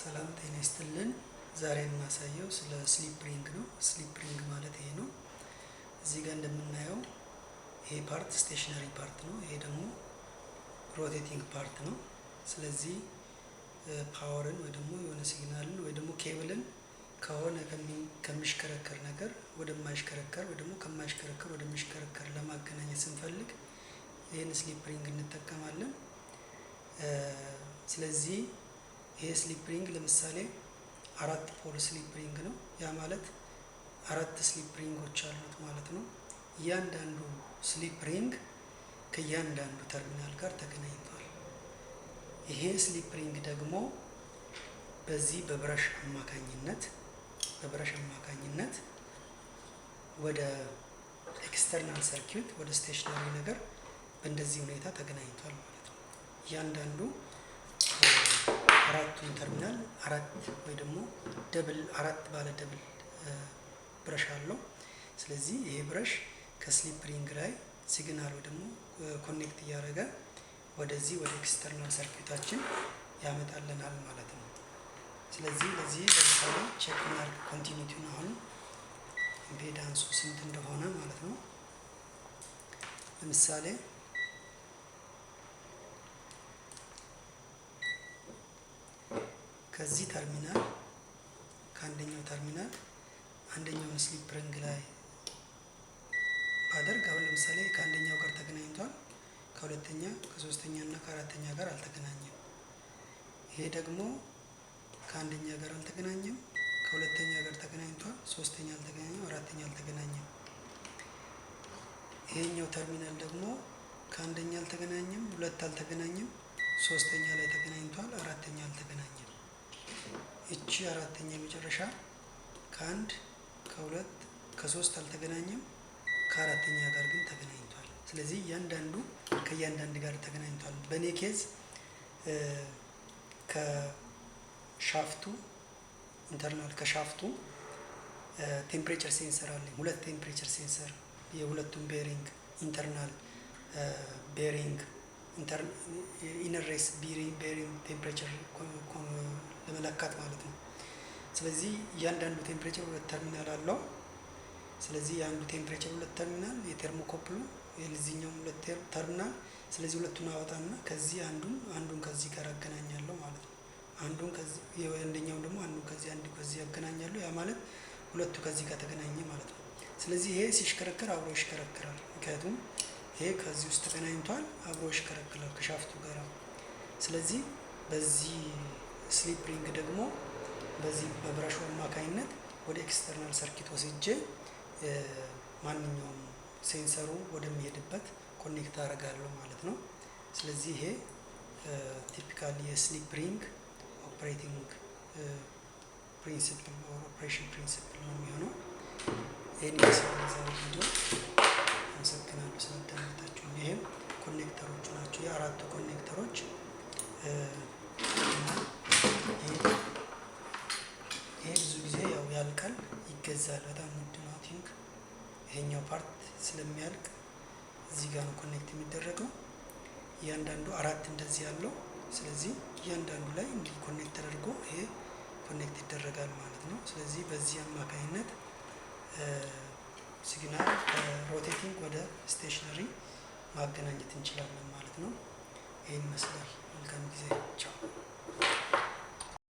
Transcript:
ሰላም ጤና ይስጥልን። ዛሬ የማሳየው ስለ ስሊፕ ሪንግ ነው። ስሊፕ ሪንግ ማለት ይሄ ነው። እዚህ ጋር እንደምናየው ይሄ ፓርት ስቴሽነሪ ፓርት ነው። ይሄ ደግሞ ሮቴቲንግ ፓርት ነው። ስለዚህ ፓወርን ወይ ደግሞ የሆነ ሲግናልን ወይ ደግሞ ኬብልን ከሆነ ከሚሽከረከር ነገር ወደማይሽከረከር ወይ ደግሞ ከማይሽከረከር ወደሚሽከረከር ለማገናኘት ስንፈልግ ይሄን ስሊፕ ሪንግ እንጠቀማለን። ስለዚህ ይሄ ስሊፕ ሪንግ ለምሳሌ 4 ፖል ስሊፕ ሪንግ ነው። ያ ማለት 4 ስሊፕ ሪንጎች አሉት ማለት ነው። እያንዳንዱ ስሊፕ ሪንግ ከእያንዳንዱ ተርሚናል ጋር ተገናኝቷል። ይሄ ስሊፕ ሪንግ ደግሞ በዚህ በብረሽ አማካኝነት ወደ ኤክስተርናል ሰርኪዩት ወደ ስቴሽነሪ ነገር በእንደዚህ ሁኔታ ተገናኝቷል ማለት ነው። እያንዳንዱ አራቱን ተርሚናል ወይ ደግሞ አራት ባለ ደብል ብረሽ አለው። ስለዚህ ይሄ ብረሽ ከስሊፕ ሪንግ ላይ ሲግናል ወይ ደግሞ ኮኔክት እያደረገ ወደዚህ ወደ ኤክስተርናል ሰርኪዩታችን ያመጣልናል ማለት ነው። ስለዚህ ለዚህ ለምሳሌ ቼክ እናድርግ ኮንቲኒቲውን አሁን ኢምፔዳንሱ ስንት እንደሆነ ማለት ነው። ለምሳሌ ከዚህ ተርሚናል ከአንደኛው ተርሚናል አንደኛውን ስሊፕ ሪንግ ላይ ባደርግ አሁን ለምሳሌ ከአንደኛው ጋር ተገናኝቷል፣ ከሁለተኛ ከሶስተኛ እና ከአራተኛ ጋር አልተገናኘም። ይሄ ደግሞ ከአንደኛ ጋር አልተገናኘም፣ ከሁለተኛ ጋር ተገናኝቷል፣ ሶስተኛ አልተገናኘም፣ አራተኛ አልተገናኘም። ይሄኛው ተርሚናል ደግሞ ከአንደኛ አልተገናኘም፣ ሁለት አልተገናኘም፣ ሶስተኛ ላይ ተገናኝቷል፣ አራተኛ አልተገናኘም። እቺ አራተኛ የመጨረሻ ከአንድ ከሁለት ከሶስት አልተገናኘም፣ ከአራተኛ ጋር ግን ተገናኝቷል። ስለዚህ እያንዳንዱ ከእያንዳንዱ ጋር ተገናኝቷል። በኔ ኬዝ ከሻፍቱ ኢንተርናል ከሻፍቱ ቴምፕሬቸር ሴንሰር አለኝ። ሁለት ቴምፕሬቸር ሴንሰር የሁለቱም ቤሪንግ ኢንተርናል ቤሪንግ ኢነር ሬስ ቤሪንግ ቴምፕሬቸር ለመለካት ማለት ነው። ስለዚህ እያንዳንዱ ቴምፕሬቸር ሁለት ተርሚናል አለው። ስለዚህ የአንዱ ቴምፕሬቸር ሁለት ተርሚናል የቴርሞኮፕሉ የዚህኛው ሁለት ተርሚናል። ስለዚህ ሁለቱን አወጣና ከዚህ አንዱን ከዚህ ጋር አገናኛለሁ ማለት ነው። አንዱን ከዚህ የአንደኛውን ደግሞ አንዱን ከዚህ አንዱ ከዚህ አገናኛለሁ። ያ ማለት ሁለቱ ከዚህ ጋር ተገናኘ ማለት ነው። ስለዚህ ይሄ ሲሽከረከር አብሮ ይሽከረከራል። ምክንያቱም ይሄ ከዚህ ውስጥ ተገናኝቷል፣ አብሮ ይሽከረከራል ከሻፍቱ ጋር። ስለዚህ በዚህ ስሊፕ ሪንግ ደግሞ በዚህ በብረሹ አማካኝነት ወደ ኤክስተርናል ሰርኪት ወስጄ ማንኛውም ሴንሰሩ ወደሚሄድበት ኮኔክት አደርጋለሁ ማለት ነው። ስለዚህ ይሄ ቲፒካሊ የስሊፕ ሪንግ ኦፕሬቲንግ ፕሪንሲፕል ኦፕሬሽን ፕሪንሲፕል ነው የሚሆነው። ይህን የዛሬ ቪዲዮ አመሰግናለሁ ስለተመለከታችሁ። ይሄም ኮኔክተሮቹ ናቸው፣ የአራቱ ኮኔክተሮች። ይሄ ብዙ ጊዜ ያው ያልቃል፣ ይገዛል፣ በጣም ውድ ነው። ቲንክ ይሄኛው ፓርት ስለሚያልቅ እዚህ ጋር ነው ኮኔክት የሚደረገው። እያንዳንዱ አራት እንደዚህ ያለው። ስለዚህ እያንዳንዱ ላይ እንዲህ ኮኔክት ተደርጎ ይሄ ኮኔክት ይደረጋል ማለት ነው። ስለዚህ በዚህ አማካኝነት ሲግናል ከሮቴቲንግ ወደ ስቴሽነሪ ማገናኘት እንችላለን ማለት ነው። ይሄን ይመስላል። መልካም ጊዜ።